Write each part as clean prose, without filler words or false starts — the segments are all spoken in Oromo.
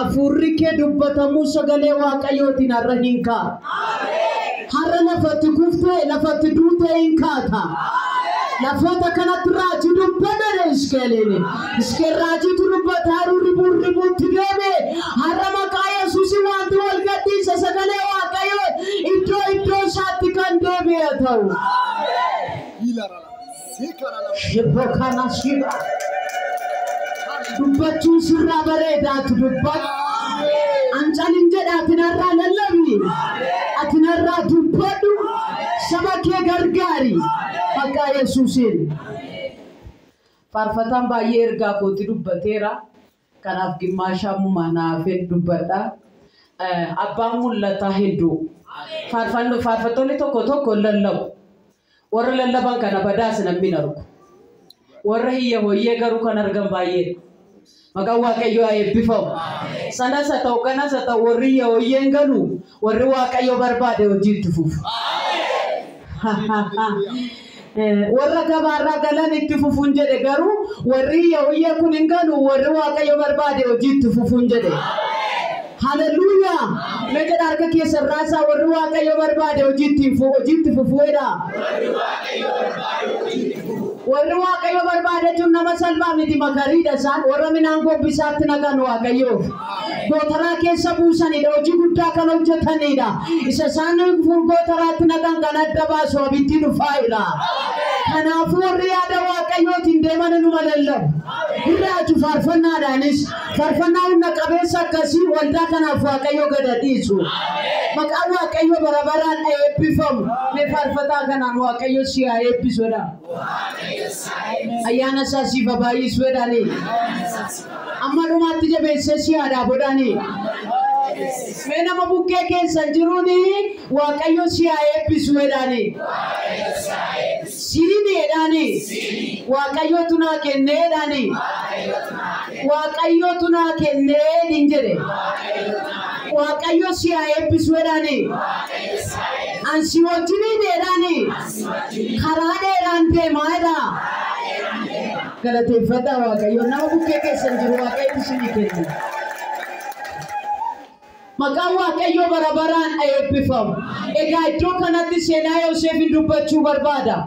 Afurri kee dubbatamu sagalee Waaqayyootiin har'a hin kaa. Har'a lafatti kuftee lafatti duutee hin kaata. Lafoota kanatti raajii dubbadane iskeelini. Iskeel raajii dubbata ribuutti deeme. Har'a maqaa Yesuusii wanti wal gadhiisa sagalee Waaqayyoo iddoo isaatti kan deebi'e ta'u. Shibbo kana shiba. Dubbachuu sirraa bareedaatu dubbatu. Ancaalin jedha atinarraa lallabi. Atinarraa dubbadhu. Saba kee gargaari. Maqaa Yesuusiin. Faarfataan baay'ee ergaa kooti dubbateera. Kanaaf gimmaashaamuma naafeen dubbadha. Abbaan mul'ataa hedduu. Faarfattoonni tokko lallabu. Warra lallaban kana badaas namni argu. Warra hiyya hoyyee garuu kan argan baay'ee. Maqaan Waaqayyoo eebbifamu. Sanas haa ta'u kanas haa ta'u warri hiyya hoyyeen galu warri Waaqayyoo barbaade hojiitti fufu. Warra gabaarraa galan itti fufuun jedhe garuu warri hiyya hoyyee kun hin galu warri Waaqayyoo barbaade hojiitti fufuun jedhe. Hallelujah. Mejada harka keessa raasaa warri Waaqayyoo barbaade hojiitti fufuudha. Warri Waaqayyoo barbaade tun nama salphaa miti makariidha isaan warra minaan gobbisaatti naqan Waaqayyoof. Gootaraa keessa buusanidha hojii guddaa kan hojjetanidha. Isa isaan gootaraatti naqan kan adda baasu abiddi dhufaa'idha. Kanaafuu warri yaada Waaqayyootiin deeman numa lallabu. Irraatu faarfannaadhaanis faarfannaa hunda qabeessa akkasii waldaa kanaaf Waaqayyoo gadhiisu. Maqaan Waaqayyoo bara baraan eebbifamu. Mee faarfataa kanaan Waaqayyoo si haa eebbisuudha. Ayyaana isaa siif baay'isuudhaani. Amma dhumaatti jabeessee si haa dhaabudhaani. Mee nama bukkee keessa jiruuni Waaqayyoo si haa eebbisuudhaani. Siiniidhaani. Waaqayyootu naa kenneedhaani. Waaqayyootu naa kennee hin jedhe. Waaqayyoo si haa eebbisuudhaani. Ansi wajjiniidhaani. Karaa dheeraan deemaadha. Galateeffadhaa Waaqayyoo nama bukkee keessa jiru Waaqayyoo si ni kenna. Maqaan Waaqayyoo bara baraan eebbifamu. Egaa iddoo kanatti seenaa Yoosefin dubbachuu barbaada.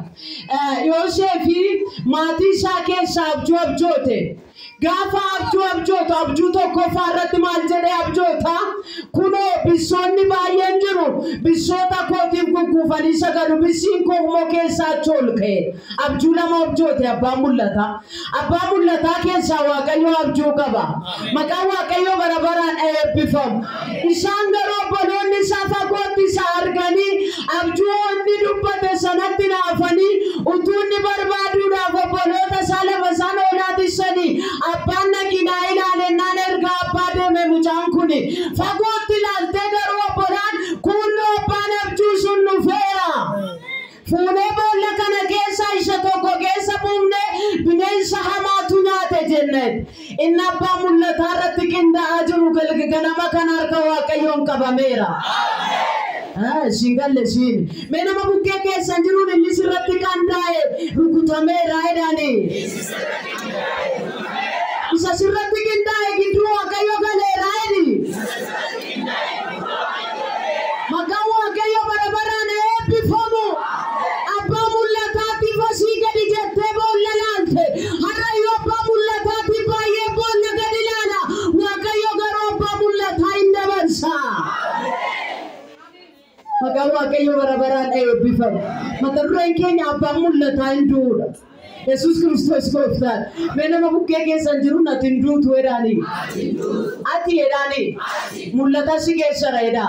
Yoosefi maatii isaa keessaa abjoote. Gaafa abjuu tokko faarratti maal jedhee abjoota kunoo bisoonni baay'een jiru bisoota kootiif gugguufanii sagadu bisiin koo immoo keessaa cholqee abjuu lama abjoote abbaan mul'ataa keessaa Waaqayyoo abjuu qaba. Maqaan Waaqayyoo bara baraan eebbifamu. Isaan garuu obboloonni isaa fagootti isa arganii abjuu wanti dubbate sanatti naafanii utuu inni barbaaduudhaaf obboloota isaa lama isaan oolaatisanii abbaan naginaa ilaalennaan erga abbaa deeme mucaan kuni fagootti ilaaltee garuu obbolaan kunnoo abbaan abjuu sun dhufeera. Fuunee boolla kana keessa isa tokko keessa buufnee bineensa hamaatu nyaate jenne. Inni abbaa mul'ataa irratti qindaa'aa jiru ganama kana harka Waaqayyoon qabameera. Singalle siin. Mee nama bukkee keessa jiruun inni sirratti qindaa'e rukutameera jedhani. Isa sirratti qindaa'e gidduu Waaqayyoo galeera jedhi. Maqaan Waaqayyoo bara baraan eebbifamu. Abbaa mul'ataatiif asii gadi jettee boolla laalte. Har'a yoo abbaa mul'ataatiif baay'ee boolla gadi laala. Waaqayyo garuu abbaa mul'ataa hin dabarsa. Maqaan Waaqayyoo bara baraan eebbifamu. Mata dureen keenya abbaa mul'ataa hin duudha. Jesus Christos gooftaan. Mee nama bukkee keessa jiru natti hin duutu jedhani. Ati jedhani. Mul'ata si keessara jedha.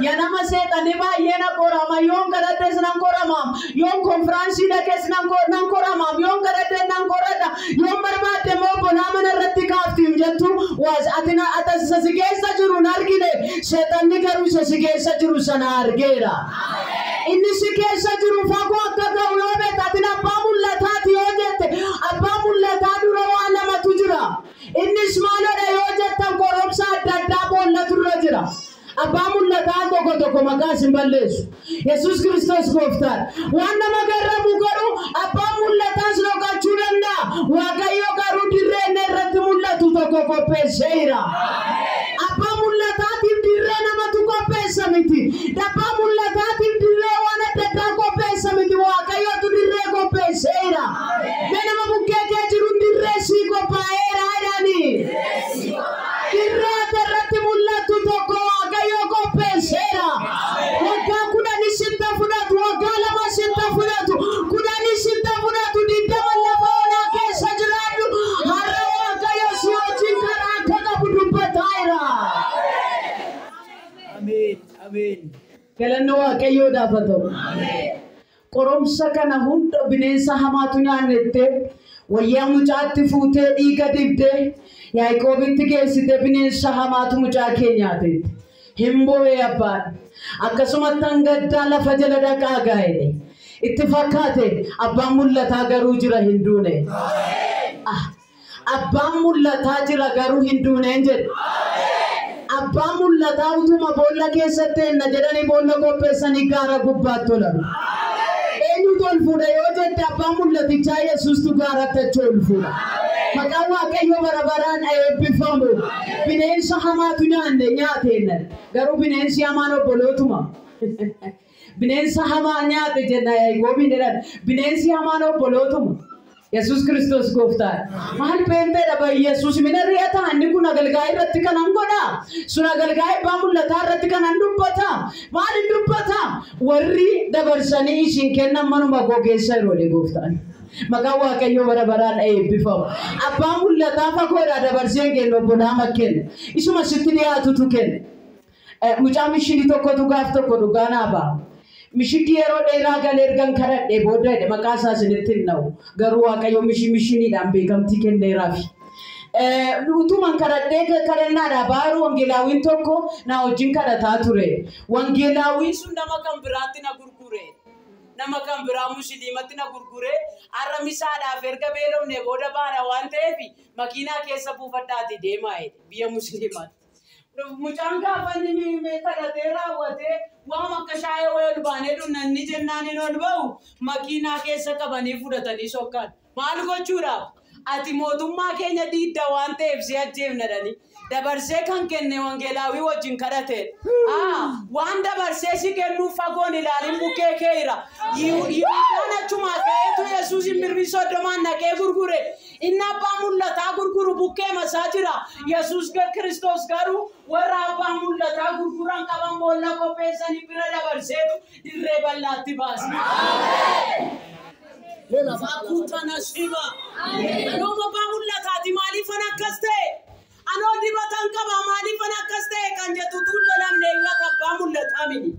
Ya nama seexanni baay'ee na qorama yoon kadhadhes nan qoramam yoon konfiraansii dhaqes nan qoramam yoon kadhadhes nan qorada yoon barbaadde moo bonaa mana irratti kaaftiin jettu waas ati isa si keessa jiru hin argine seexanni garuu isa si keessa jiru sana argeera. Inni si keessa jiru fagoo akka ga'u yoo beektatin abbaa mul'ataati yoo jette abbaa mul'ataa dura waan lamatu jira. Innis maalodha yoo jettan qoromsa adda addaa boollatu irra jira. Abbaa mul'ataa tokko maqaa sin balleessu. Jesus Christos gooftaan. Waan nama garramu garuu abbaa mul'ataa sin dhokachuu danda'a. Waaqayyo garuu dirree irratti mul'atu tokko qopheesseera. Abbaa mul'ataatiif dirree namatu qopheessa miti. Abbaa mul'ataatiif dirree waan adda addaa qopheessa miti. Waaqayyootu dirree qopheesseera. Mee nama bukkee kee jiru dirree sii qophaa'eera jedhanii. Dirree irratti mul'atu tokko Waaqayyoo qopheesseera. Waggaa 10 sitta fudhatu, waggaa 2 sitta fudhatu, 10 sitta fudhatu, 20 lafa onaa keessa jiraadhu. Har'a Waaqayyo si wajjin karaa akka qabu dubbataera. Ameen. Ameen. Galanni Waaqayyoodhaaf haa ta'u. Ameen. Qoromsa kana hunda bineensa hamaatu nyaannettee wayyaa mucaatti fuutee dhiiga dibdee Yaaqoobitti geessite bineensa hamaatu mucaa kee nyaatetti. Himboo'ee abbaan akkasumatti hangaddaa lafa jala dhaqaa gaa'e itti fakkaate abbaan mul'ataa garuu jira hin duune. Abbaan mul'ataa jira garuu hin duune jedhe. Abbaan mul'ataa utuma boolla keessatti enna jedhanii boolla qopheessanii gaara gubbaatti tolan. Eenyutu ol fuudha yoo jette abbaan mul'atichaa Yesuustu gaaratti ol fuudha. Maqaan Waaqayyoo bara baraan eebbifamu. Bineensa hamaatu nyaanne nyaateen garuu bineensi hamaan obbolootuma. Bineensa hamaa nyaate jenna Yaaqoobiin jedhan bineensi hamaan obbolootuma. Yesuus Kiristoos gooftaan. Maal beekteedha ba Yesuus mina riyata hanni kun agalgaa irratti kanan godha. Sun agalgaa abbaa mul'ataa irratti kanan dubbata. Maal dubbata? Warri dabarsanii isin kennan manuma gogeessa yeroo gooftaan. Maqaan Waaqayyoo bara baraan eebbifamu. Abbaan mul'ataa fagoodhaa dabarseen kennu obbolaa makkenne. Isuma sitti dhiyaatutu kenne. Mucaa mishinii tokkotu gaaf tokko dhugaa naa ba'a. Mishikii yeroo dheeraa galee ergan kadhadhee booda maqaa isaa isinitti hin na'u. Garuu Waaqayyo mishiniidhaan beekamtii kenneeraafi. Utuman kadhadhee kadhannaadhaa baaruu wangeelaawiin tokko na wajjin kadhataa ture. Wangeelaawiin sun nama kan biraatti na gurgure. Nama kan biraa musliimatti na gurgure. Har'a misaadhaaf erga beelofne booda baana waan ta'eef makiinaa keessa buufadhaati deemaa biyya musliimaatti. Mucaan gaafa inni kadhatee raawwatee waan akka shaayee wayii ol baanee dhunnanni jennaan hin ol ba'u makiinaa keessa qabanii fudhatanii sokkaan. Maal gochuudhaaf? Ati mootummaa keenya diidda waan ta'eef si ajjeefnadhani. Dabarsee kan kenne wangeelaawii wajjin kadhate. Waan dabarsee si kennu fagoon ilaalin bukkee keera. Yihuudaan achuma ka'eetu Yesuus mirri soddomaan naqee gurgure. Inni abbaa mul'ataa gurguru bukkee masaa jira. Yesuus Kiristoos garuu warra abbaa mul'ataa gurguran qaban boolla qopheessanii bira dabarseetu dirree bal'aatti baase. Fakuuta nasiba. Anoo abbaa mul'ataati maaliif akkas ta'e? Anoo dibatan qaba maaliif akkas ta'e kan jettu tullolamne yoo abbaa mul'ataa miti.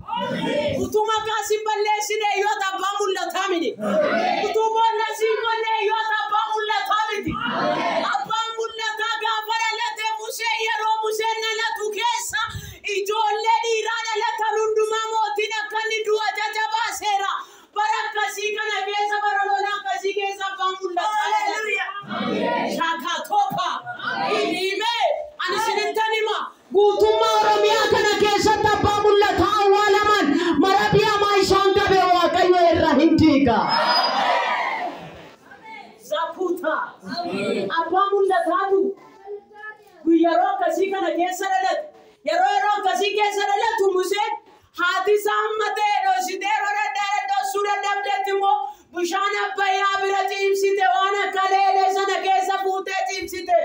Utuma kaasiin balleessine yoo abbaa mul'ataa miti. Utuu boolla siin qonne yoo abbaa mul'ataa miti. Abbaan mul'ataa gaafa dhalate Musee yeroo Museen dhalatu keessa ijoollee dhiiraa dhalatan hundumaa mootiin akka inni du'a jajabaaseera. Barakasii kana keessa baraloona akkasii keessa abbaan mul'ataa dhalate. Shakatopa. Hime ani sinittan hima guutummaa Oromiyaa kana keessatti abbaa mul'ataa awwaalaman marabiyaa isaan qabe Waaqayyo irra hin diiga. Zaputa. Abbaa mul'ataatu yeroo akkasii kana keessa dhalate. Yeroo akkasii keessa dhalatu Museen haati isaa hammatee dhoositee suura dabdeetti immoo bishaan Abbayyaa bira ciibsite waan akka leelee sana keessa fuutee ciibsite.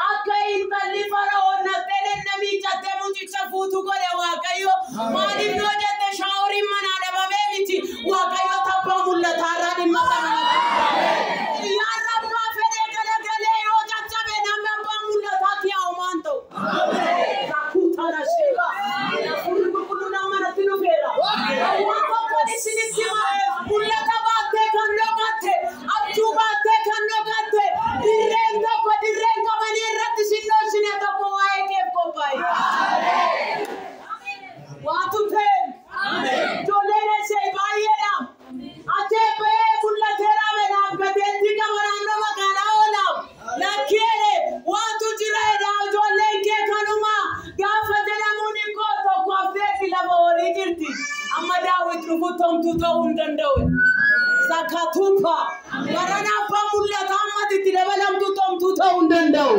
Akka intalli Fara'oon naftee namichattee mucicha fuutu godhe Waaqayyo maaliif yoo jette shaaworiin manaa dhabamee miti Waaqayyo tabbaa mul'ataarraa dhimma kana. Yaa rabbaa fedhee galagalee yoo caccabe namni abbaa mul'ataatti yaa'umaan ta'u. Kakuutana shiba. Fuulli qulqulluun amma natti dhufeera. Waan tokko isinitti mul'ata baattee kan dhokatte abjuu baattee kan dhokatte dirreen tokko dirreen qabanii irratti sinnoosine tokko waa'ee keef qophaa'e. Waatu ta'e ijoolleen essee baay'eedha. Atee ba'ee mul'ateera beelaaf gateettii qaba naannoo magaalaa oolaaf. Lakkeedhe waatu jiraedha ijoolleen kee kanuma gaafa jedhamuun hinkoo tokko haftee lafa horii jirti. Amma Daawit dhufu tomtuu ta'uu hin danda'u. Zakatupa. Barana abbaa mul'ataa ammatti dabalamtu tomtuu ta'uu hin danda'u.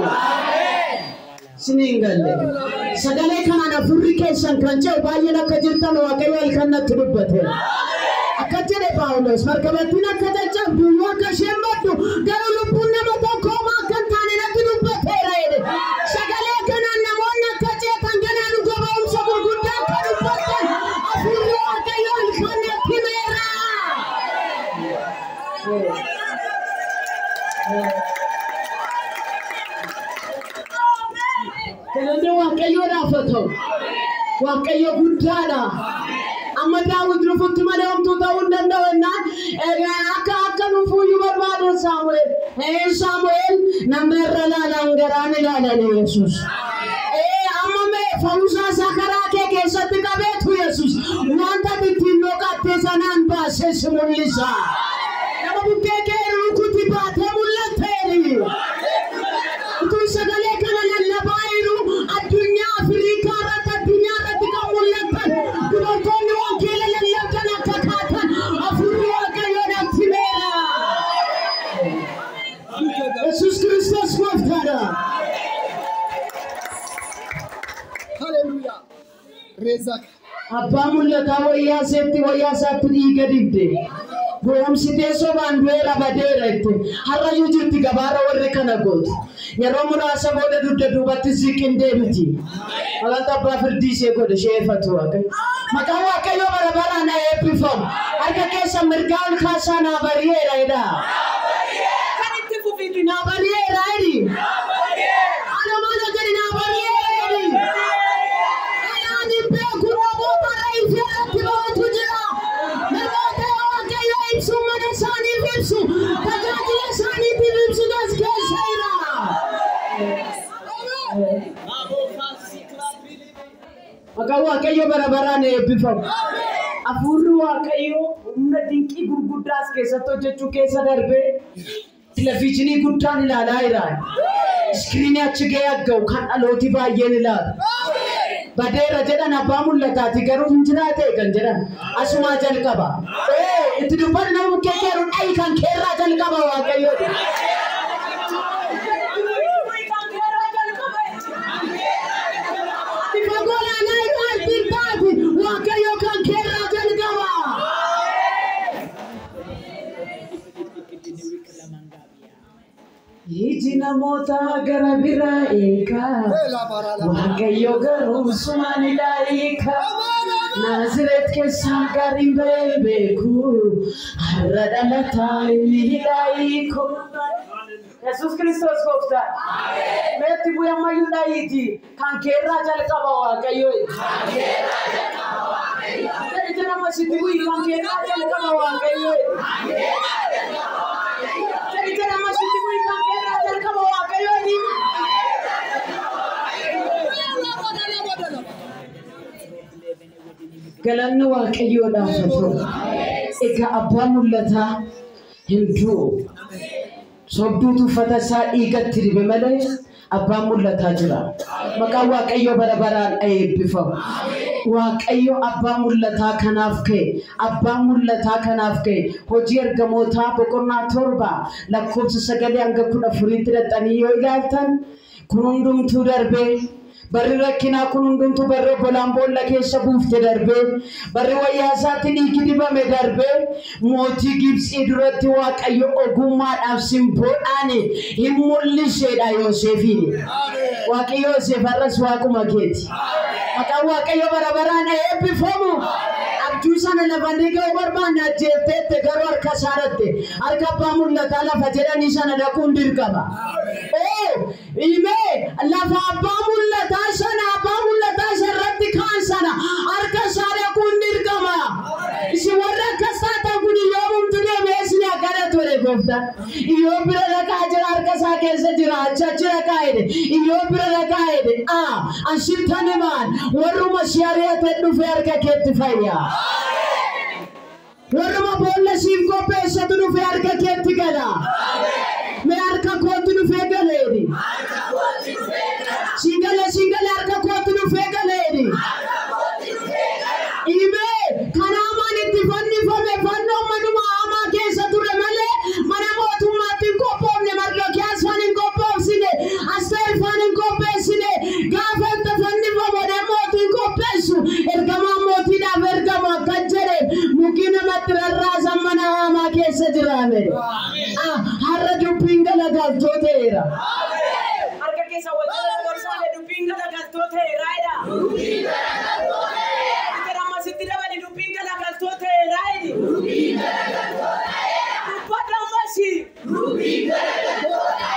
Siningale. Sagale kana furri keessan kan jedhu baay'een akka jirtan Waaqayyo halkanatti dubbate. Akka jedhe Phaawulos markabattiin akka jajjabdu akka isheen baddu garuu lubbuun nama tokko homaa akka hin taane natti dubbateera jedhe. Sagalee kanaan namoonni akka ceetan ganaa dhuga ba'umsa gurguddaa akka dubbatan hafuurri Waaqayyo halkanatti himeera. Kanaan Waaqayyo raafatoo Waaqayyo guddaadha. Amma Daawit dhufutti malee homtuu ta'uu hin danda'u jennaan akka nufuuyyuu barbaadu Saamu'eel nama irra laalaan garaan ilaalanii Yesuus. Amma mee fa'uusaa isaa karaa kee keessatti qabeetu Yesuus wanta ittiin dhokattee sanaan baasee si mul'isa. Nama bukkee kee rukuti baatee mul'atteeri. Utuu sagalee kana lallabaa jiru addunyaa Afrikaa irratti addunyaa irratti kan mul'atan dubartoonni wangeela lallabdan akka kaatan hafuurri Waaqayyoodhaan himeera. Yesuus Kiristoos gooftaadha. Hallelujah. Reezak. Abbaa mul'ataa wayyaa isaatti dhiiga dibde. Goomsitee sobaan du'eera badeera itti. Harrayyuu jirti gabaara warri kana gootu. Yeroo muraasa booda dugda duubatti ziqin deebiti. Malanta abbaa firdii ishee godhe sheeffatu Waaqayyo. Maqaan Waaqayyoo bara baraan eebbifamu. Harka keessa mirgaa ol kaasaa naa bari'eera jedha. Kan itti fufiitu naa bari'eera jedhi. Alamnash jedhi naa bari'eera jedhi. Ani beeku namoota reefii irratti ba'utu jira. Namoota Waaqayyo ibsu mana isaaniif ibsu. Tajaajila isaaniitiif ibsu as keessa jira. Maqaan Waaqayyo bara baraan eebbifamu. Hafuurri Waaqayyo humna dinqii gurguddaa as keessatti hojjechuu keessa darbee televiizyinii guddaan ilaalaa jira. Iskiriinii achi ga'ee argamu kan dhalooti baay'een ilaalu. Badeera jedhan abbaa mul'ataati garuu hin jiraate kan jedhan asumaa jalqaba. Itti dubbanni nama bukkee keeru dhayi kan keerraa jalqaba Waaqayyooti. Waaqayyo kan keerraa jalqaba. Iji namoota gara biraa eegaa Waaqayyo garuu sumaan ilaaliika. Naazireet keessaa gaarii bahee beeku har'a dhalataa inni hidhaayiku. Yesuus Kiristoos gooftaa. Meetti bu'ammayyuu dhaayiiti kan keerraa jalqaba Waaqayyo. Ija nama sitti bu'i kan keerraa jalqaba Waaqayyo. Ija nama sitti bu'i kan keerraa jalqaba Waaqayyo. Galanni Waaqayyoodhaaf haa ta'u. Egaa abbaan mul'ataa hin du'u. Sobduutu uffata isaa dhiigatti dibe malee abbaan mul'ataa jira. Maqaan Waaqayyo bara baraan eebbifamu. Waaqayyo abbaa mul'ataa kanaaf ka'e. Abbaan mul'ataa kanaaf ka'e. Hojii ergamootaa boqonnaa 7 lakkoofsa 9 hanga 14tti dhaqanii yoo ilaaltan kun hundumtuu darbee. Barri rakkinaa kun hundumtuu barri obbolaan boolla keessa buufte darbee barri wayyaa isaatti dhiigi dibame darbee mootii Gibxii duratti Waaqayyo ogummaadhaaf simboodhaan hin mul'iseedha Yoosefiin. Waaqayyo Yoosef har'as Waaquma keeti. Maqaan Waaqayyo bara baraan eebbifamu. Abjuu sana lafanii ga'u barbaanne ajjeefteette garuu harka isaarratti harka abbaa mul'ataa lafa jedhanii sana dhaquun dirqama. Himee lafa abbaa mul'ataa sana abbaa mul'ataa irratti kaan sana harka isaa dhaquun dirqama. Isin warra akkas taatan kun yoo humtu deemee isin akkana ture gooftaa. Yoo bira dhaqaa jira harka isaa keessa jira achi dhaqaa jedhe. Yoo bira dhaqaa jedhe ansittan himaan warruma si ari'ate dhufee harka keetti fayyaa. Warruma boolla siif qopheessatu dhufee harka keetti gala. Mee harka kootti dhufee galeeni. Singale harka kootti dhufee galeeni. Himee kanaamaan itti fannifame fannoo manuma hamaa keessa ture malee mana mootummaatti hin qophoofne Mardokiyaas faan hin qophoofsine Asteer faan hin qopheessine galtooteera. Harka keessa wajjin barsaale dubbiin galagaltooteeraadha. Dubbiin galagaltooteera. Itti rammasitti dabali dubbiin galagaltooteeraadha. Dubbiin galagaltooteera. Dubbata masi. Dubbiin galagaltooteera.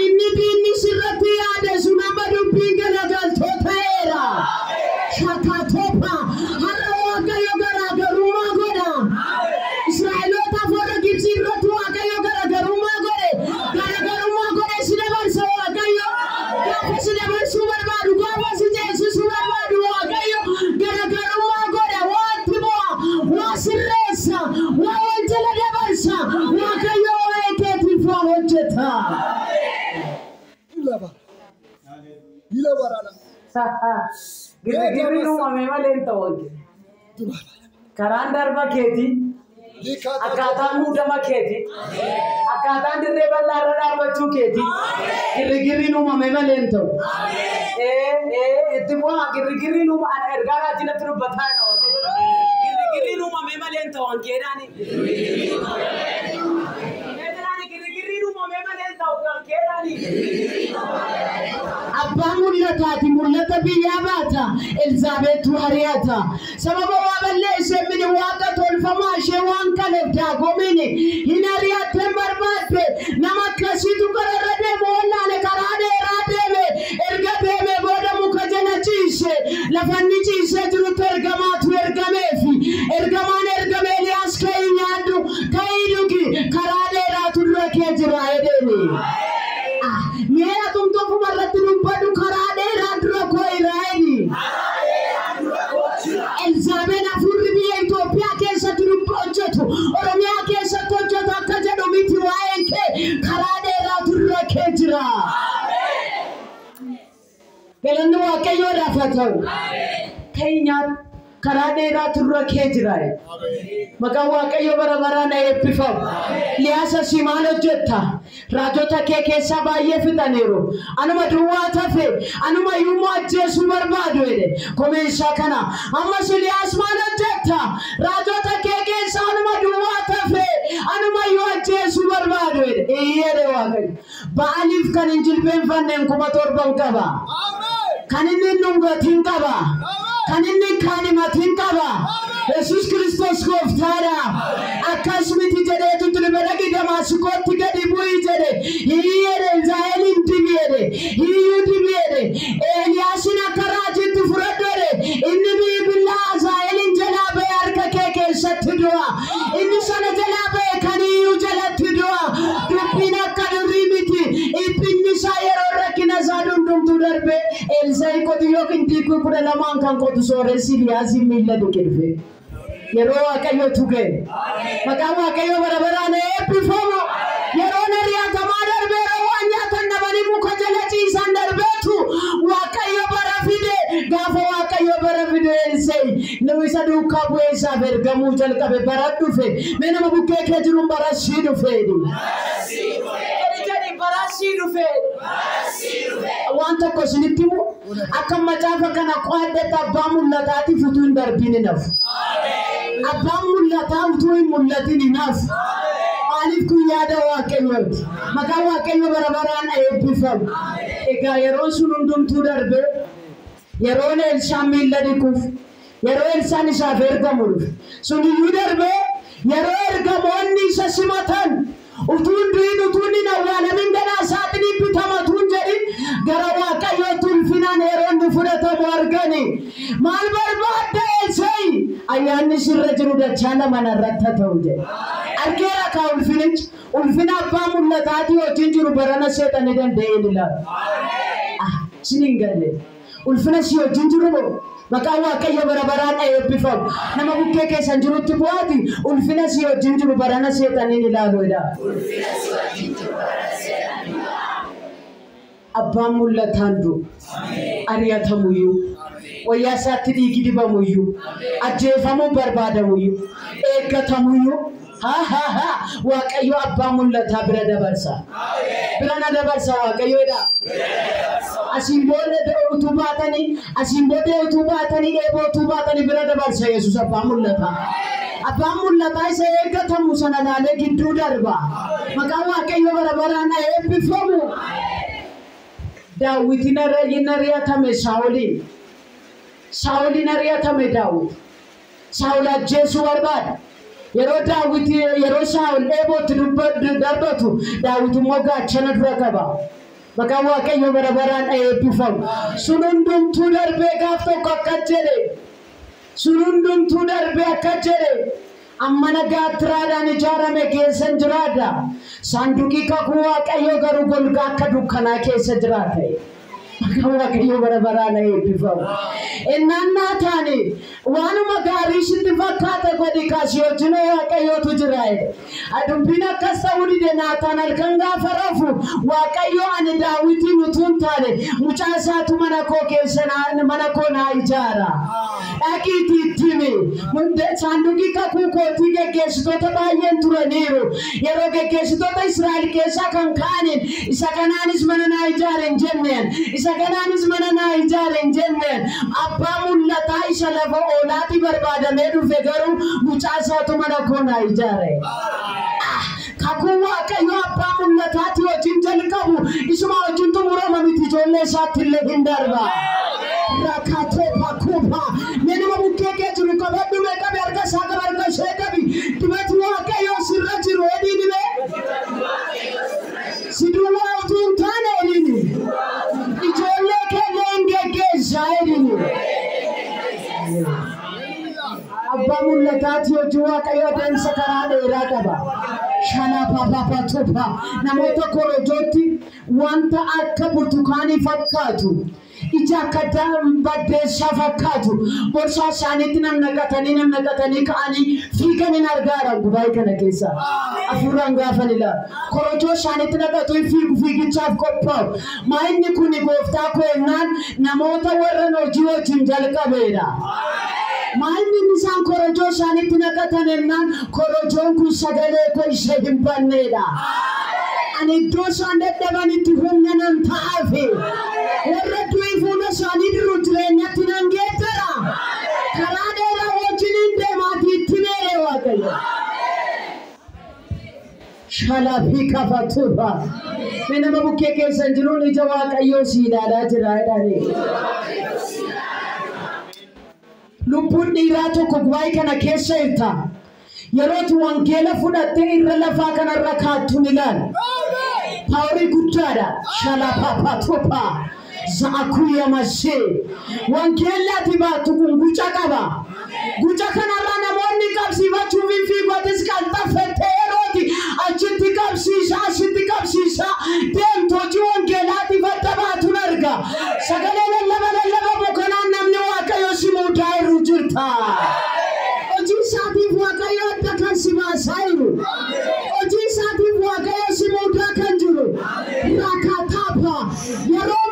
Inni diinni sirratti yaade sun amma dubbiin galagaltooteera. Shakatopa har'a Waaqayyo garaagarummaa godha. Israa'eloota warra Gibxii irratti Waaqayyo garaagarummaa godhe. Garaagarummaa godhe si dabarsa Waaqayyo. Gaafa si dabarsuu barbaadu gaafa si ceesisuu barbaadu Waaqayyo garaagarummaa godha. Wanti bu'a waa sirreessa waa wal jala dabarsa Waaqayyo waa'ee keetiif waa hojjeta. Girgirri uumame malee hin ta'u. Karaan darba keeti, akkaataan muudama keeti, akkaataan dirree bal'aa irra dhaabbachuu keeti. Girgirri uumame malee hin ta'u. Itti bu'aa girgirri uumame ergaa raajinatti dubbataa jira. Girgirri uumame malee hin ta'u hankeedhaani. Abbaan mul'ataati mul'ata biyyaa baata Elizaabeetu hariyaata sababa waa balleessee mini waaqa tolfamaa ishee waan kaleef daagomini hin hariyaateen barbaadde nama akkasiitu kararra deemu wallaale karaa dheeraa deeme erga deeme booda muka jala ciise lafanni ciisee jirutti ergamaatu ergameefi ergamaan ergame Eliyaas ka'ii nyaadhu ka'ii dhugi karaa dheeraatu dura kee jira edeeni. Mira tumtofu marratti dubbadu karaa dheeraa dura koo Israa'eli. Elizaabeet afurri biyya Itoophiyaa keessatti hojjetu Oromiyaa keessatti hojjetu akka jedhu miti waa'een kee karaa dheeraatu dura kee jira. Galanni Waaqayyoo lafa ta'u. Keenyaan karaa dheeraatu dura kee jira. Maqaan Waaqayyoo bara baraan eebbifamu. Liyaasa si maal hojjetta? Raajota kee keessaa baay'ee fixaniiru. Anuma duwwaa tafe anuma iyyuu ajjeesuu barbaadu jedhe. Komeeshaa kana ammas Liyaas maal hojjetta? Raajota kee keessaa anuma duwwaa tafe anuma iyyuu ajjeesuu barbaadu jedhe. Eeyyee Waaqayyo. Ba'aaliif kan hin jilbeenfanneen 7,000 qaba. Kan inni hin dhungatiin qaba. Kan inni kaanimatiin qaba. Yesus Kristos gooftaadha. Akkasumatti jedheetu diribadagi Damaasqootti gadi bu'ii jedhe. Hiriyeedhe Israa'eliin dibiyeedhe. Hiriyyuu dibiyeedhe. Eeliyaasin akka raajiitti fudhadhu jedhe. Inni billaa Israa'eliin jalaa ba'e harka kee keessatti du'a. Inni sana jalaa ba'e kan iyyuu jalatti du'a. Dubbiin akka durii miti. Dhiphina isaa yeroo rakkina isaa hundumtuu darbe. Elsaa'i qotiyyoo qinxiiquu 12 kan qotu sooressi Eliyaasiin miilla dhiqe. Yeroo Waaqayyo tuge. Maqaan Waaqayyo bara baraan eebbifamu. Yeroo nariyaatamaa darbeera waan nyaatan dhabanii muka jala ciisan darbeetu Waaqayyo bara fide. Gaafa Waaqayyo bara fide Elsaa'i nama isa duukaa bu'ee isaaf ergamuu jalqabe bara dhufe. Mee nama bukkee kee jiruun bara sii dhufeedhi. Barasii dhufe. Waan tokko isinitti himu akka macaafa kana qo'adhetti abbaan mul'ataatiif utuu hin darbiin hin hafu. Abbaan mul'ataa utuu hin mul'atin hin hafu. Maaliif kun yaada Waaqayyooti. Maqaan Waaqayyo bara baraan eebbifamu. Egaa yeroon sun hundumtuu darbe yeroon Elsaan miilla dhiquuf yeroo Elsaan isaaf ergamuuf sun iyyuu darbe yeroo ergamoonni isa simatan utuun du'in utuun hin awwaalamin ganaa saaxinii bitamatuun jedhin gara Waaqayyootti ulfinaan yeroon nu fudhatamu argani. Maal barbaadda Elsaa'i? Ayyaanni sirra jiru dachaa lama narratti haa ta'u jedhe. Argeera kaa ulfinichi ulfina abbaa mul'ataatii wajjin jiru barana seexanii danda'een ilaala. Sin hin galle ulfina si wajjin jiru moo? Maqaan Waaqayyo bara baraan eebbifamu. Nama bukkee keessan jirutti bu'aati ulfina si wajjin jiru barana seexaniin ilaaluudha. Abbaan mul'ataan du'u ari'atamuyyuu wayyaa isaatti dhiigi dibamuyyuu ajjeefamuu barbaadamuyyuu eeggatamuyyuu Waaqayyo abbaan mul'ataa bira dabarsa. Bira na dabarsa Waaqayyoodha. Asiin booda utuu baatanii eeboo utuu baatanii bira dabarsa Yesuus abbaan mul'ataa. Abbaan mul'ataa isa eeggatamu sana laalee gidduu darba. Maqaan Waaqayyoo bara baraan eebbifamu. Daawitiin ari'atame Saa'oliin. Saa'oliin ari'atame Daawit. Saa'ol ajjeesuu barbaada. Yeroo Saa'ol dheebootti darbatu Daawit immoo gaachana dura qaba. Maqaan Waaqayyoo bara baraan eebbifamu. Sun hundumtuu darbee gaaf tokko akka jedhe. Sun hundumtuu darbee akka jedhe. Amma nagaa tiraadhaan ijaarame keessa jiraata. Saanduqi kakuu Waaqayyoo garuu golgaa akka dukkanaa keessa jiraata. Maqaan Waaqayyoo bara baraan eebbifamu. Innaan Naataani waanuma gaarii sitti fakkaata godhi kaasii wajjin Waaqayyootu jira. Dubbiin akkas ta'uu dide Naataan halkan gaafa rafu Waaqayyoo ani Daawitiin utuun taane mucaa isaatu mana koo keessa mana koo naa ijaara. Dhaqiitii ittimi. Saanduqi kakuu kootii geggeessitoota baay'een turaniiru. Yeroo geggeessitoota Israa'el keessaa kan ka'aniin isa kanaanis mana naa ijaaren jenneen. Isa kanaanis mana naa ijaaren jenneen. Abbaa mul'ataa isa lafa oolaatti barbaadamee dhufe garuu mucaa isaatu mana koo naa ijaare. Kakuu Waaqayyoo abbaa mul'ataatti wajjin jalqabu isuma wajjin xumurama miti ijoollee isaatti illee hin darba. Rakatee pakuupa nama bukkee kee jiru qabadhu mee qabe harka isaa qaba harka ishee qabi dibati Waaqayyoo sirra jiru edii dhibee si duwwaa utuu hin taane edini ijoollee keenya hin geggeessaa edini. Abbaa mul'ataatti wajjin Waaqayyoo adeemsa karaa dheeraa qaba. Shala papa tupa namoota korojootti wanta akka burtukaanii fakkaatu. Ija akka baddeessaa fakkaatu. Borsaa isaaniitti namnaqatanii ka'anii fiiganii argaaran gubaa'ii kana keessa. Afurraan gaafa ilaalu. Korojoo isaaniitti naqatu fiigichaaf qophaa'u. Maayinni kun gooftaa koonnaan namoota warra hojii wajjin jalqabeedha. Maayinni isaan korojoo isaaniitti naqatan ennaan korojoon kun sagalee koo ishee hin banneedha. Ani iddoo isaan dadhabanitti humna nan ta'aafi. Warra du'ii fuula isaanii jiru jireenyatti nan geeddara. Karaa dheeraa wajjin hin deemaatii itti meeree Waaqayyo. Shalaafi kafatuudha. Nama bukkee keessan jiruun ija Waaqayyoo si ilaalaa jira jedhanii. Lubbuun dhiiraa tokko gubaa'ii kana keessa jirta. Yeroo wangeela fudhattee irra lafaa kanarra kaattuun ilaala. Paaworii guddaadha. Shalapapatupa. Zaakuya masee. Wangeelli ati baattu kun guca qaba. Guca kanarra namoonni qabsiifachuuf hin fiigotis kan taffettee yerooti achitti qabsiisa. Deemtu hojii wangeelaatiif adda baatuun arga. Sagalee lallaba bokanaan namni Waaqayyo si muudaa jiru jirta. Hojii isaatiif Waaqayyo adda kan si baasaa jiru. Hojii isaatiif Waaqayyo si muudaa kan jiru. Rakataapa yeroo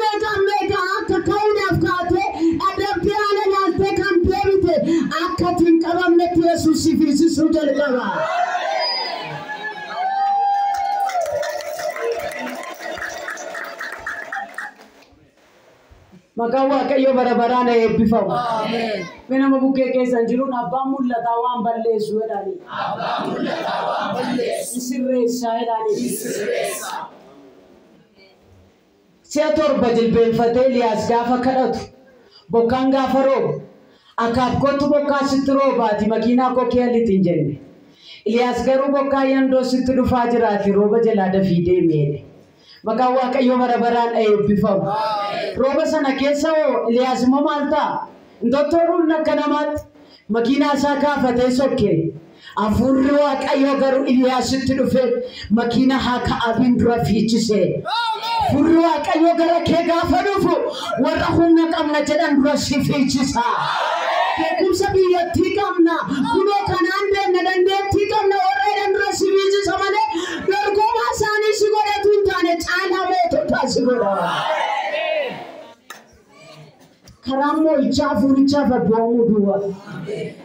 meeqa akka ka'uudhaaf kaatee adabdee haala laaltee kan deebite akka ittiin qabamnetti Yesuus si fiirsisuu jalqaba. Maqaan Waaqayyoo bara baraan eebbifamu. Nama bukkee keessan jiruun abbaan mul'ataa waan balleessu jedhani. Sirreessaa jedhani. Si'a torba jilbeenfatee Eliyaas gaafa kadhatu bokkaan gaafa roobu akaaf kottu bokkaa sitti roobaati makiinaa koo keellitti hin jenne. Eliyaas garuu bokkaa yandoo sitti dhufaa jiraati rooba jalaa dafii deemee. Maqaan Waaqayyoo bara baraan eebbifamu. Rooba sana keessa Eliyaas immoo maal ta'a? Ndottoruun akka namaatti makiinaa isaa kaafatee sokkee. Afurri Waaqayyoo garuu Eliyaasitti dhufee makiina haa ka'abiin dura fiichisee. Afurri Waaqayyoo gara kee gaafa dhufu warra humna qabna jedhan dura si fiichisa. Beekumsa biyyattii qabna. Kunoo kanaan deemna dandeettii qabna warra jedhan dura si fiichisa malee dorgomaa isaanii si godhatu hin taane caalaa moototaa si godha. Karaa moo'ichaa furichaaf abboomuu duwwa.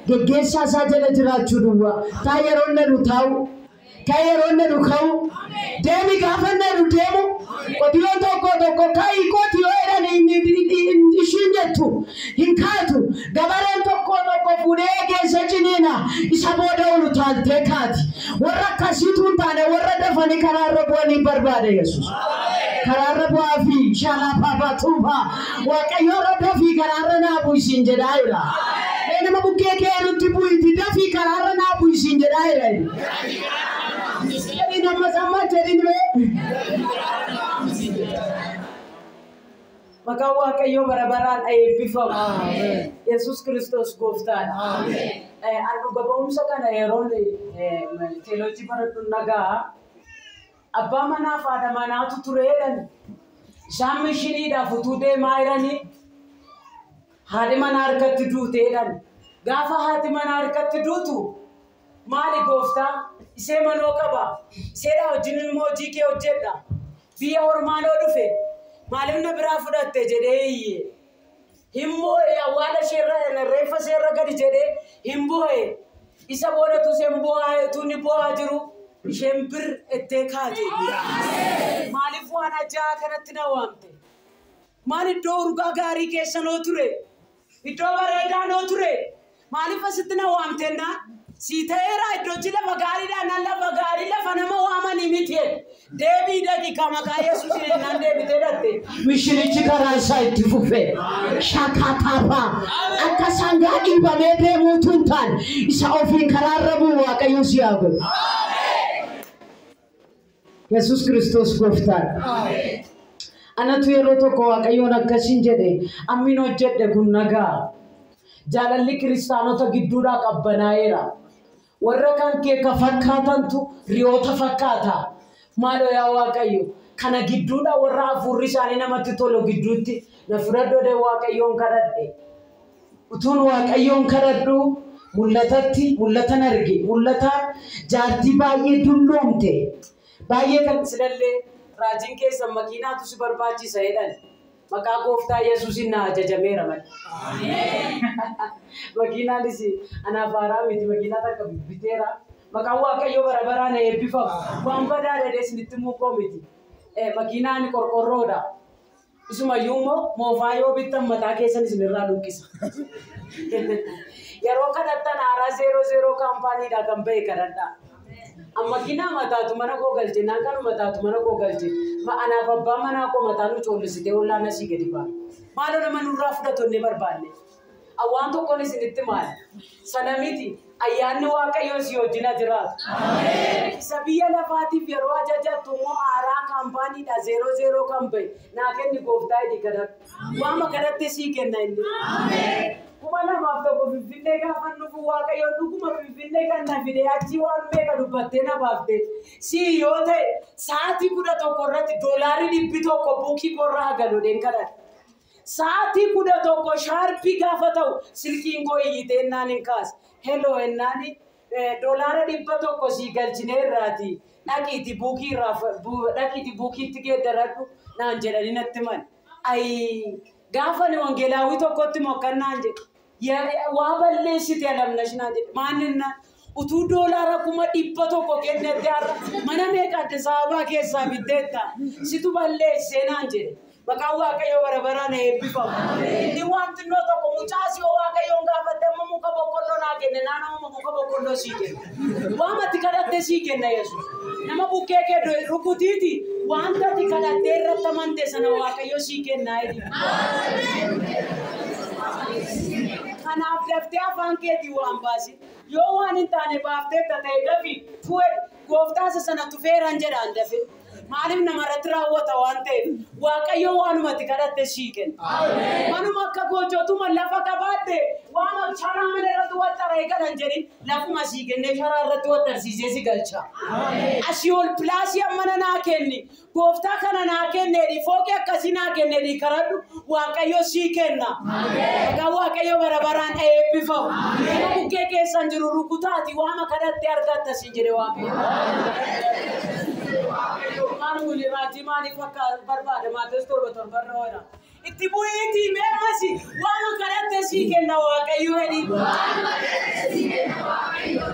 Geggeessaa isaa jala jiraachuu duwwa. Taa yeroon nu taa'u. Taa yeroon nu ka'u. Deemi gaafa nu deemu. Qotiyoo tokko ka'ii qotiyoo jedhanii ishiin jettu hin kaatu. Gabareen tokko fuudhee keessa ciniina isa booda olu taaltee kaati. Warra akkasiitu taane warra dafanii karaarra bu'anii barbaade Yesuus. Karaarra bu'aa fi shaalaa tuuba Waaqayyoo rabba fi karaarra naabu isin jedhaa jira. Nama bukkee kee nutti bu'iti dafii karaarra naabu isin jedhaa jira. Nama sama jedhin maka Waaqayyoo bara baraan eebbifamu. Yesuus Kiristoos gooftaadha. Anu gaba'umsa kana yeroo teelojii baradhu nagaa abbaa manaa fi haadha manaatu tureedhan isaan mishiniidhaaf utuu deemaa jiranii haadhi manaa harkatti duuteedhan gaafa haati manaa harkatti duutu maali gooftaa isee manoo qaba iseedha wajjin ilmoo hojii kee hojjedha biyya hormaanoo dhufe maaliif na biraa fudhatte jedhee himmoo awwaala sheerra reeffa seerra gadi jedhee himboe isa boodatu semboa tuni boa jiru isheen bir ettee kaate maaliif waan ajaa kanatti na waamte maal iddoo urgaa gaarii keessa noo ture iddoo bareedaa noo ture maaliif asitti na waamtenna Sitera iddoo lafa gaariidhaan nan lafa gaarii lafa nama waamanii miti deebii daqiiqa maqaa Yesuus nan deebitee dhatte mishinichi karaa isaa itti fufe shakataapaa akka sangaa dhiibamee deemuutu hin taane isa ofiin karaarra bu'u Waaqayyo si haa godhu. Yesuus Kiristoos gooftaadha. Anatu yeroo tokko Waaqayyoon akkasiin jedhe ammin hojjedhe kun nagaa jaalalli kiristaanota gidduudhaa qabbanaa'eera. Warra kan kee ka fakkaatantu riyoota fakkaata. Maaloo yaa Waaqayyo kana gidduudha warra hafuurri isaanii namatti tolu gidduutti na fudhadhoo Waaqayyoon kadhadhe. Utuun Waaqayyoon kadhadhu mul'atan arge mul'ata jaartii baay'ee dulloomte baay'ee kan silallee raajiin keessa makiinaatu si barbaachisa jedhan. Maqaa gooftaa Yesuusin na ajajameera malee. Makiinaan isi anaaf haaraa miti makiinaa takka biteera. Maqaan Waaqayyoo bara baraan eebbifamu. Waan badaa dheedee isinitti muukoo miti. Makiinaan qorqorroodha. Isumayyuu immoo moofaa yoo bittan mataa keessan isinirraa luqqisa. Yeroo kadhattan haaraa 00 kaampaaniidhaa kan ba'e kadhadhaa. Amma kina mataatu mana koo galche nankanu mataatu mana koo galche anaaf abbaa manaa koo mataanu coolliste ollaana si gadi baa maaloo nama nurraa fudhatonne barbaanne awwaan tokkoon isinitti maal sana miti ayyaanni Waaqayyoo si wajjin jiraatu. Isa biyya lafaatiif yeroo ajajattu immoo haaraa kaampaaniidha 00 kan ba'e naa kenni gooftaa idi kadhadhu waama kadhatte sii kenna inni. Kuma namaaf tokko Finfinnee gaafa nufu Waaqayyoon dhuguma Finfinnee kan na fide achi waan meeqa dubbattee na baafte si yoo ta'e sa'aatii 11 irratti $100 buukii korraa galuudhaan kadhadha. Sa'aatii 11 shaarpii gaafa ta'u silkiin koo iyyitee naan hin kaas hello ennaani $100 si galchineerraati dhaqiiti buukii irraa dhaqiiti buukiitti geeddaradhu naan jedhanii natti man ay gaafa ni wangeelaawii tokkotti mokkannaan jedhe waa balleessite Alamnash naan jedhe maaninna utuu $100 kennette har'a mana meeqa Addis Ababaa keessaa bitteetta situ balleessee naan jedhe. Maqaan Waaqayyoo bara baraan eebbifamu. Inni waan xinnoo tokko mucaas yoo Waaqayyoon gaafatte amma muka boqqolloo naa kenne naannoo muka boqqolloo sii kenna. Waamatti kadhatte sii kenna Yesuus. Nama bukkee kee rukutiiti wanta ati kadhattee irratti amante sana Waaqayyoo sii kennaa jedhi. Kanaaf daftee afaan keetii waan baasi. Yoo waan hin taane baaftee ta'e dafi fuudhe gooftaa sana tufeeraan jedhaan dafe. Maaliif namarratti raawwata waan ta'eef Waaqayyoo waanumatti kadhatte sii kenna. Manuma akka gochootuma lafa qabaadde waan sharaa mana irratti waxxara eegalan jedhin lafuma sii kennee sharaa irratti waxxarsiisee si galcha. Asii ol pilaasii ammana naa kenni gooftaa kana naa kenneedhi fooqii akkasii naa kenneedhi kadhadhu Waaqayyoo sii kenna. Maqaan Waaqayyoo bara baraan eebbifamu. Nama bukkee keessan jiru rukutaati waama kadhatte argatta siin jedhe Waaqayyoo. Manu wuli raaji maani fakka barbaada maatos torba barnoora. Itti bu'iiti meemasi waan kadhatte sii kenna Waaqayyoo hedhi.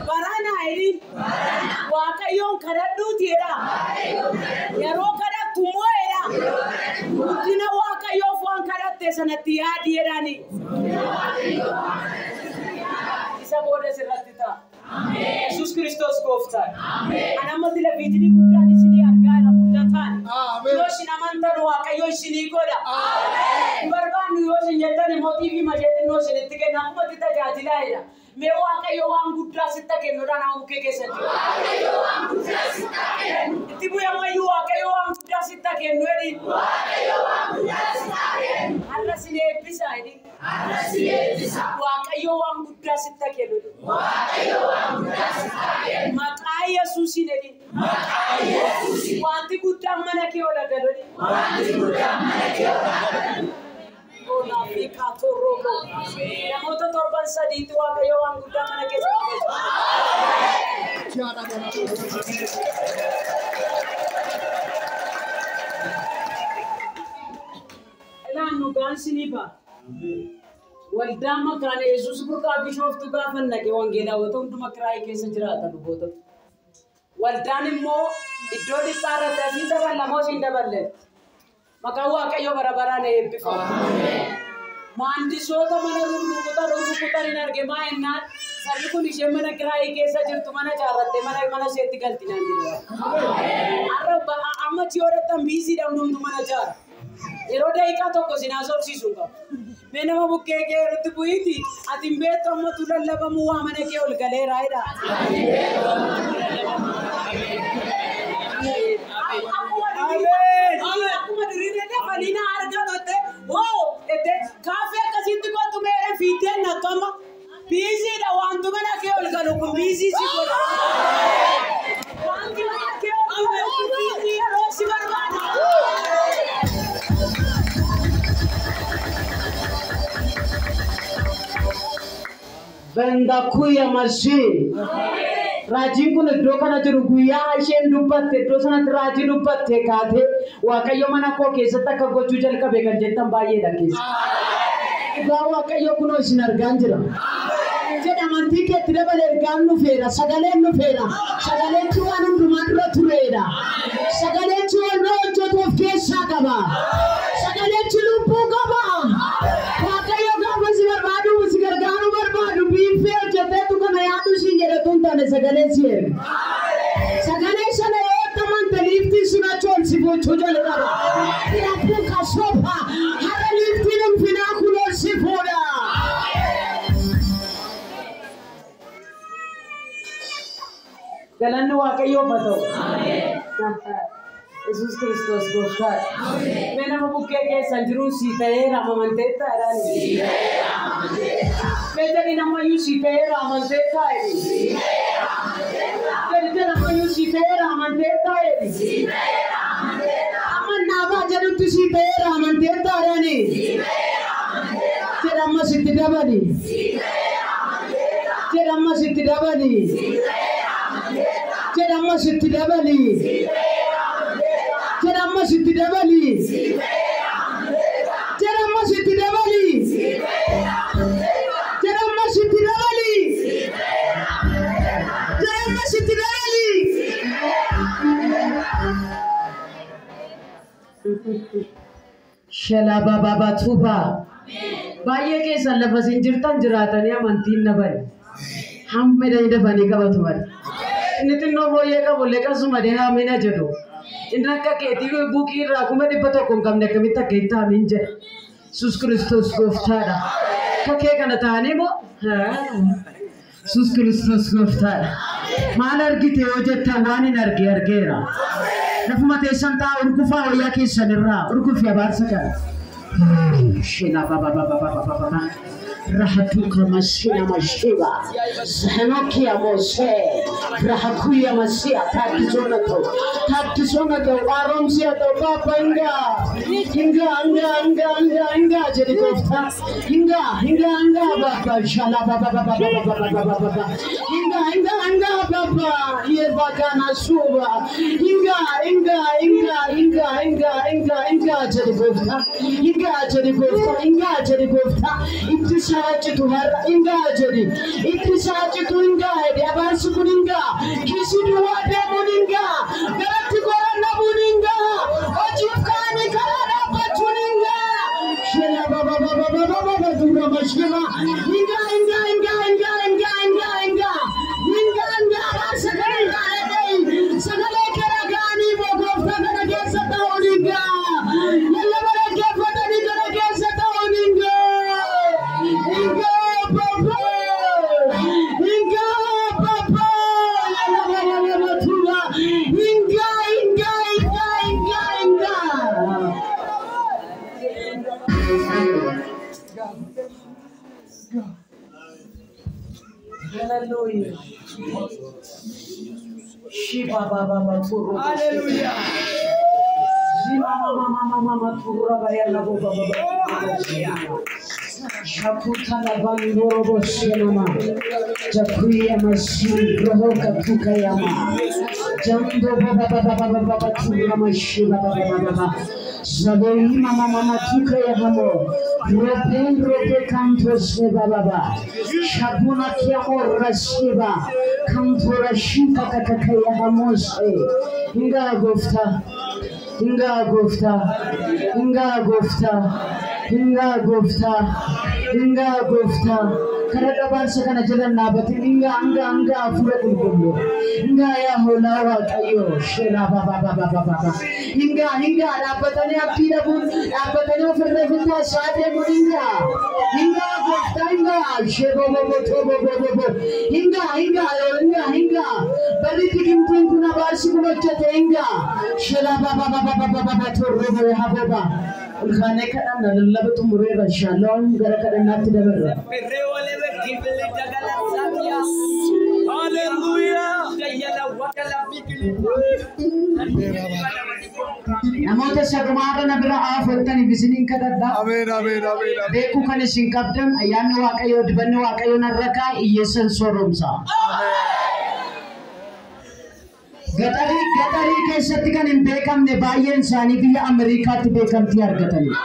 Barana hedhi. Waaqayyoon kadhadhuuti jedha. Yeroo kadhattu immoo jedha. Guddina Waaqayyoof waan kadhatte sanatti yaadi jedhani. isa booda sirratti ta'a. Yesuus Kiristoos gooftaa. Ana amma dila biitini guddaan isinii argaa jira mul'ataan. Yoo isin amantan Waaqayyo isinii godha. Barbaannu yoo isin jettan mootii fi majeetti noo isinitti kenna ummati tajaajilaa jira. Mee Waaqayyo waan guddaa sitta kennuudha nama bukkee keessatti. Waaqayyo waan guddaa sitta kennu. Itti bu'ammayyuu Waaqayyo waan guddaa sitta kennu jedhi. Waaqayyo waan guddaa sitta kennu. Har'a sin eebbisaa jedhi. Har'a sin eebbisa. Waaqayyo waan guddaa sitta kennu. Waaqayyo waan guddaa sitta kennu. Maqaa Yesuusin jedhi. Maqaa Yesuusin. Wanti guddaan mana kee ola galu jedhi. Wanti guddaan mana kee ola galu. Namoota torban sadiitti Waaqayyo waan guddaa mana keessatti ilaannu gaansinii waldaa makaana Yesuus burqaa bishooftu gaafa naqe wangeelaawwata hunduma kiraayii keessa jiraata luboota. Waldaan immoo iddoo dhiphaa irratti asii daballamoo siin daballe. Maqaan Waaqayyo bara baraan eebbifamu. Maandisoota mana rukutan hin arge maa ennaan sabni kun ishee mana kiraayii keessa jirtu mana jaarratte mana seetti galti naan jedhu. Amma chiyoodattan biisiidhaan hundumtu mana jaara. Yeroo daqiiqaa tokko sinaa sobsiisuu qabu. Mee nama bukkee kee irratti bu'iiti ati hin beektu ammatu lallabamu waa mana kee ol galeeraa jedha. Akkuma diriiree faliina argatotte hoo ette kaafee akkasitti kottu meera fiiteen akkama biisiidha wantu mana kee ol galu kun biisii si godha. Wanti mana kee ol galu kun biisii yeroo si barbaada. Benda kuya mashi. Rajiin kun iddoo kana jiru guyyaa isheen dubbatte iddoo sanatti raajii dubbatte kaate Waaqayyo mana koo keessatti akka gochuu jalqabe kan jettan baay'eedha keessa. Egaa Waaqayyo kunoo isin argaan jira. Jedha amantii keetti dabale ergaan dhufeera sagaleen dhufeera sagaleechi waan hundumaa dura tureedha. Sagaleechi waan hojjetu of keessaa qaba. Sagaleechi lubbuu qaba. Waaqayyo gaafa si barbaadu si gargaaru barbaadu biifee hojjeteetu kana yaadu siin jedhatuun taane sagalee si erga. Sagalee sana yoo tamante liiftii suna choolsi gochuu jalqaba. Rakkoo kasoofa hara liiftiin ulfinaa kunoo si fuudha. Galanni Waaqayyoo haa ta'u. Yesuus Kiristoos gooftaadha. Mee nama bukkee keessan jiruun sii ta'eera amanteetta jedhani. Mee jedhi namayyuu sii ta'eera amanteetta jedhi. Jedhi namayyuu sii ta'eera amanteetta jedhi. Amannaafaa jedhutti sii ta'eera amanteetta jedhani. Jedhi amma sitti dabali. Jedhi amma sitti dabali. Jedhi amma sitti dabali. Jedhamma sitti dabali. Jedhamma sitti dabali. Jedhamma sitti dabali. Jedhamma sitti dabali. Shalaba baba tuba. Baay'ee keessan lafa sin jirtan jiraatanii amantiin dabali. Hamma dafanii qabatu mali. Inni xinnoo booyyee qabu leqasuma deemamina jedhu. Inna akka keetii buukii irraa kuma 100 hin qabne akkamitti akka itti hamiin jedha. Yesuus Kiristoos gooftaadha. Kakkee kana ta'anii moo? Yesuus Kiristoos gooftaadha. Maal argite yoo jettan waan hin argeera. Lafuma teessan ta'a urgufaa wayyaa keessan irraa urgufi abaarsa kana. Shila baba. Rahatuka masina mashiba. Zahanokia mose. Rahakuya masia takizonato. Aromsia to papa inga. Inga jadi kofta. Inga baba. Shala baba. Inga baba. Ye bagana suba. Inga jadi kofta. Inga jadi kofta. Sachi tu har inga jadi itu sachi tu inga dia abang sukuninga kisi dua dia muninga berarti korang nak muninga ojukani karena pacuninga shela baba dura mashima inga God. Hallelujah. Shiba baba turu. Hallelujah. Shiba mama turu baya labo baba. Shakuta la bandoro boshema. Jakuya mashi roho katuka yama. Jambo baba turu mashi baba. Saboi mama tuka yamo. Rope kanto sheba baba. Shabuna kia ora sheba. Kanto rashika kakakaya hamose. Inga gofta. Karada barsa kana jalan nabati inga anga afura kulkullo. Inga ya hola Waaqayyo shela baba. Inga nabatane apira bun nabatane ofirne vita shade muninga. Inga gofta inga shebo bobo. Inga bari tikim kuna barsi kuno chate inga shela baba torro ya baba. Ulkhane kana nalalla tumure rashalon gara kana natidabara. Hallelujah. Namoota sagmaara na bira afurtani bisiniin kadhadha. Amen. Beeku kan isin qabdan ayyaanni Waaqayyoo dibanni Waaqayyoo narrakaa hiyyeessan sooromsa. Gatarii keessatti kan hin beekamne baay'een isaanii biyya Ameerikaatti beekamtii argatanii.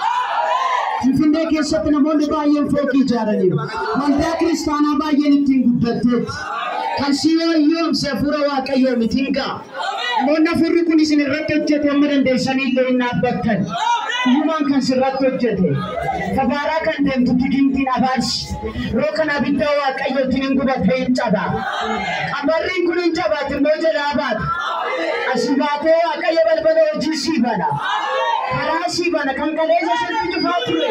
Finfinnee keessatti namoonni baay'een fookii ijaaraniiru. Waldaa kiristaanaa baay'een ittiin guddatteetti. Kan siyoomse hafuura Waaqayyoo mitiin ga'a. Namoonni hafuurri kun isin irratti hojjete amma dandeessanii illee hin dhaabbattan. Uumaan kan sirratti hojjete. Kabaaraa kan deemtu tikintiin abaarsi. Roo kana abidda Waaqayyootiin hin gubatee hin cabaa. Qabarriin kun hin cabaati immoo jalaa baata. Asii baatee Waaqayyo balbala hojii sii bana. Karaa sii bana kan kaleessa sitti cufaa ture.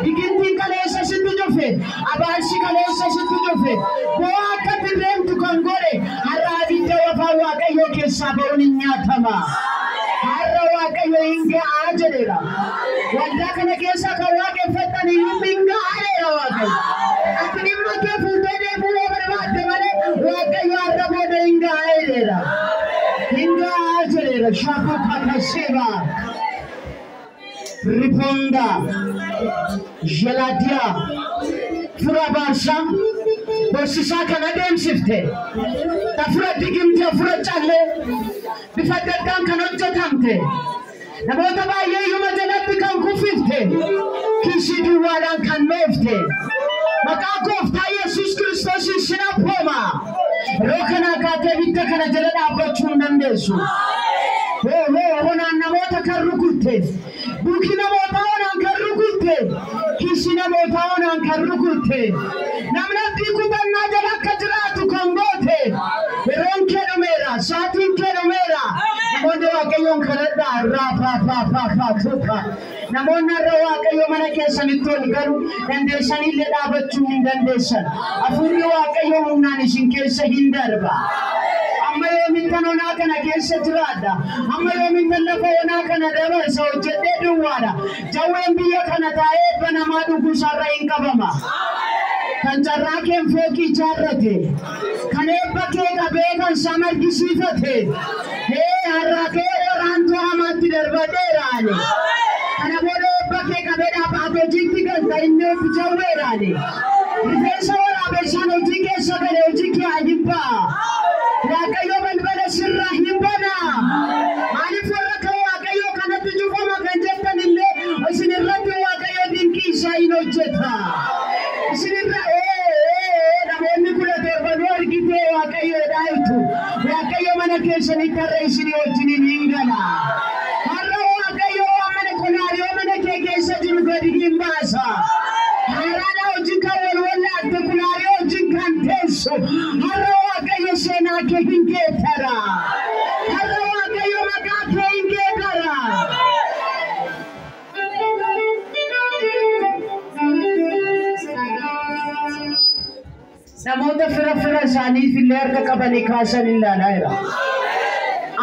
Tikintiin kaleessa sitti cufe. Abaarsi kaleessa sitti cufe. Boo akka dirreemtu kan godhe har'a abidda wafaa Waaqayyoo keessaa ba'uun hin nyaatama. Har'a Waaqayyo hin ga'aa jedheera. Waldaa kana keessa kan waaqeffattan hin ga'aa jedheera Waaqayyo. Ati dhimma kee fuutee deemuu barbaadde malee Waaqayyo har'a booda hin ga'aa jedheera. Hin ga'aa jedheera. Shaakuu kakasheeba. Riponda. Jeladia. Fura barsa. Barsisa kana deemsifte. Tafura digimte afura challe. Bifa daddan kan hojjetamte. Namoota baay'ee yuma jalatti kan kuffifte. Kishii duwwaadhaan kan meefte. Maqaa gooftaa Yesuus Kiristoosiin sin abbooma. Yeroo kana kaatee bidda kana jala dhaabbachuu hin dandeessu. Honaan namoota kan rukutte. Duuki namoota honaan kan rukutte. Kishii namoota honaan kan rukutte. Namni abdii kutannaa jala akka jiraatu kan goote. Yeroon kee dhumeera. Saatiin kee dhumeera. Namoonni Waaqayyoon kadhadhaa raafaa. Namoonni har'a Waaqayyo mana keessanitti ol galu dandeessanii illee dhaabachuu hin dandeessan. Hafuurri Waaqayyo humnaan isin keessa hin darba. Amma yoomiin kan onaa kana keessa jiraadha. Amma yoomiin kan lafa onaa kana dabarsa hojjedhee duwwaadha. Jawween biyya kana taa'ee banamaa dhuguu isaarra hin qabama. Kan carraa keen fookii ijaarrate. Kan eebba kee qabee kan samargisiifate. Har'a kee waraantuu hamaatti darbateeraani. Kana booda eebba kee qabee dhaabbata hojiitti galta inni of jawweeraani. Rifeensa waraabessaan hojii keessa galee hojii kee ajibbaa. Waaqayyo balbala sirraa hin banaa. Maaliif warra kan Waaqayyo kanatti cufama kan jettan illee isin irratti Waaqayyo dinqii isaa hin hojjeta. Isin irra namoonni 17 argitee Waaqayyo dhaayitu. Waaqayyo mana keessanitti har'a isin wajjin hin gala. Har'a Waaqayyo mana kolaariyoo mana kee keessa jiru gadi hin baasa. Haraadha hojii kan walwallaatte kolaariyoo hojii kan teessu. Har'a Waaqayyo seenaa kee hin geeddara. Har'a Waaqayyo maqaa kee hin geeddara. Namoota fira isaaniif illee harka qabanii kaasan ilaalaa jira.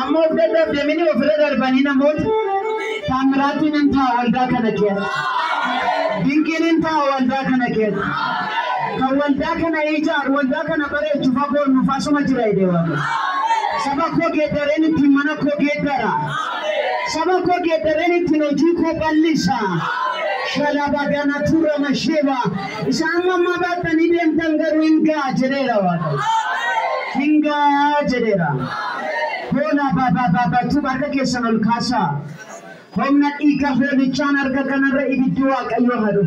Amma of dadhabdemini ofirra darbanii namoota taamiraatiin hin ta'a waldaa kana keessa. Dinqiin hin ta'a waldaa kana keessa. Kawalda kana ijar walda kana bare chufago nufaso majira idewa. Sabako gedareni timana ko gedara. Sabako gedareni tinoji ko ballisa. Shalaba gana tura masheba. Isama mabata nidem tangaru inga jedera wa. Inga jedera. Hola baba tu barka kesanul khasa. Homna ika honi chanar ka kanara ibidwa kayo haru.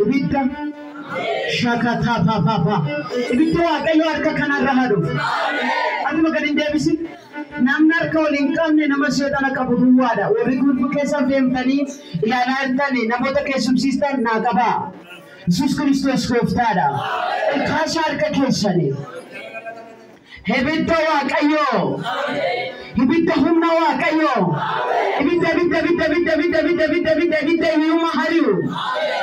Ibidda shakata papa. Ibidwa kayo arka kanara haru. Anu magarin debisi. Namnar ko linkam ne namaseta kabuduwada. Ori gurbu kesa femtani ilalantani namota ke subsistan nakaba. Jesus Christos koftada. Khasa arka kesani. Hebita Waaqayyoo. Hebita humna Waaqayyoo. Hebita hiyuma hariu.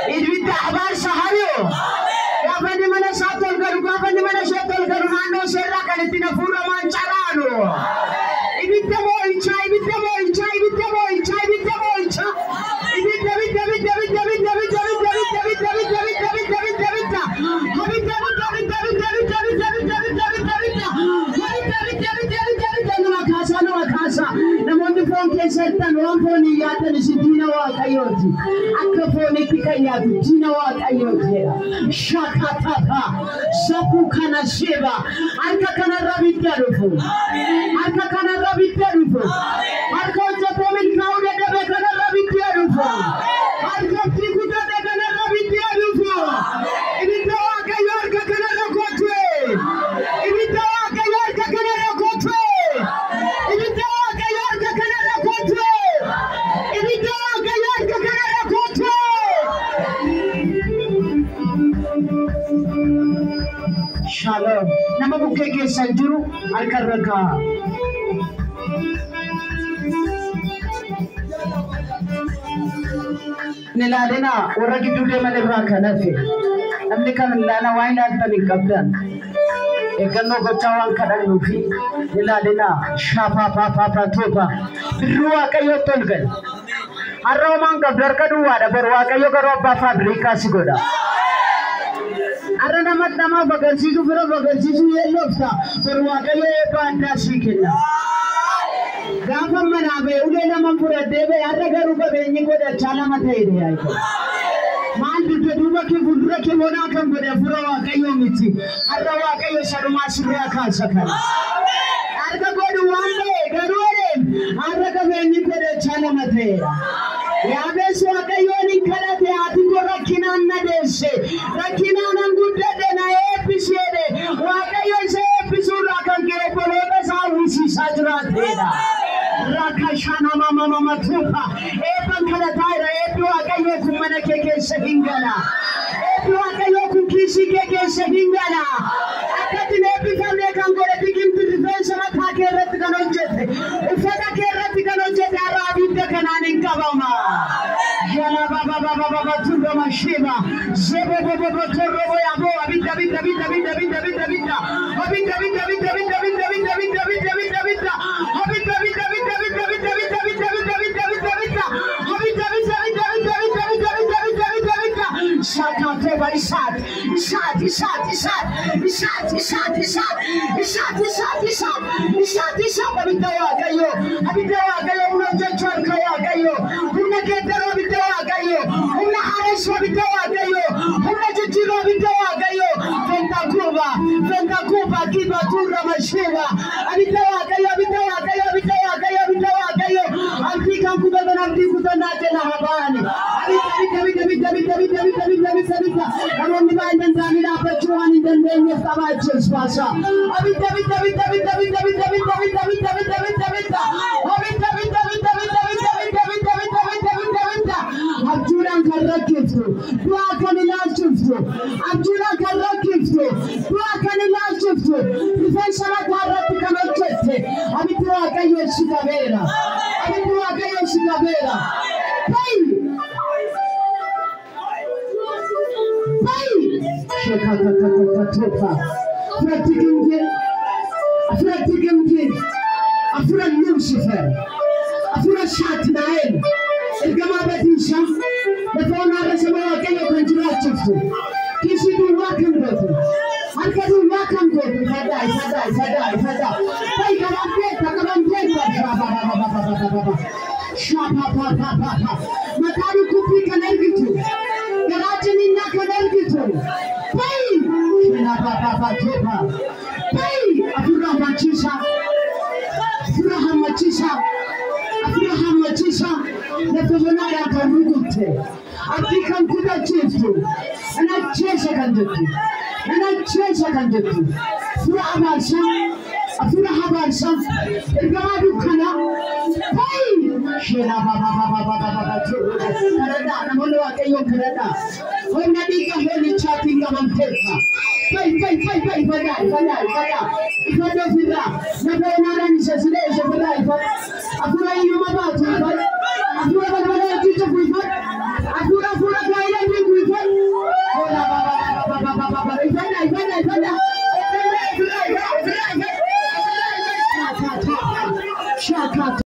Hebita abarsa hariu. Gafani mana satol garu, gafani mana satol garu. Nano serra kalitina pura mancharano. Hebita moicha. Namoonni foon keessattan waan foonii yaatan isin diina Waaqayyooti. Akka fooniitti kan yaadu diina Waaqayyooti. Shakatata sabbuu kana sheba harka kanarra bidda dhufu. Harka hojjetee milkaa'uu dadhabe kanarra bidda dhufu. Harka itti guddate kanarra bidda dhufu. Ibidda Waaqayyoo harka kanarra kotwe. Ibidda Waaqayyoo harka kanarra kotwe. Shalom. Nama bukke keessa jiru harka rakaa. Nilalena warra gidduu deeman irraa kan hafe. Namni kan ilaala waan ilaaltan hin qabdan. Eeggannoo gochaa waan kadhannuu fi nilalena shaapaa topa. Birruu Waaqayyoo tolgan. Har'a homaan qabdu harka duwwaadha bar Waaqayyoo garuu abbaa faabirikaa si godha. Arana matama bagarsiisu fira bagarsiisu yellofta bar Waaqayyoo eebba addaa sii kenna. Gaafa manaa ba'e ulee nama fudhadhee ba'e har'a garuu qabeenyi godhachaa lama ta'edha yaa'u. Maal dudda duuba kee fuuldura kee bonaa kan godhe fura Waaqayyoo miti. Har'a Waaqayyoo sadumaa sirraa kaasa kana. Harka godhu waan ba'e garuu har'a qabeenyi godhachaa lama ta'edha. Yaabes Waaqayyoon hin kadhate ati ko rakkinaan na deesse. Rakkinaan an guddate na eebbiseedhe. Waaqayyo isa eebbisuurraa kan ka'e obboloota isaa uwwisiisaa jiraateedha. Rakashana mama tupa. Eebban kadhataa irra eebbi Waaqayyoo kun mana kee keessa hin gala. Eebbi Waaqayyoo kun kiisii kee keessa hin gala. Akkatti eebbifamee kan godhe biqiltuu rifeensa mataa kee irratti kan hojjete. Uffata kee irratti kan hojjete har'a abidda kanaan hin qabama. Yala baba tuba masheba. Zebo torrobo yabo abidda. Kisi duwwaa kan gootu. Harka duwwaa kan gootu. Fadaa. Bai kaban beekta. Shabababababa. Mataani kubbii kan argitu. Garaajininnaa kan argitu. Bai. Shababababa jeeba. Bai. Afurra hammachiisa. Lafa manaadhaa kan rukutte. Abdii kan kudachiiftu. Anacheesha kan jettu. Fura abaarsa. Ergamaa dukkanaa. Bai. Shabababababa jeeba. Kadhadhaa namoonni Waaqayyoon kadhadhaa. Humna dhiiga hoolichaatiin qabanteessa. Bai. Fadaa. Ifadoo firraa. Lafa manaadhaan isa firaa ifadha. Afura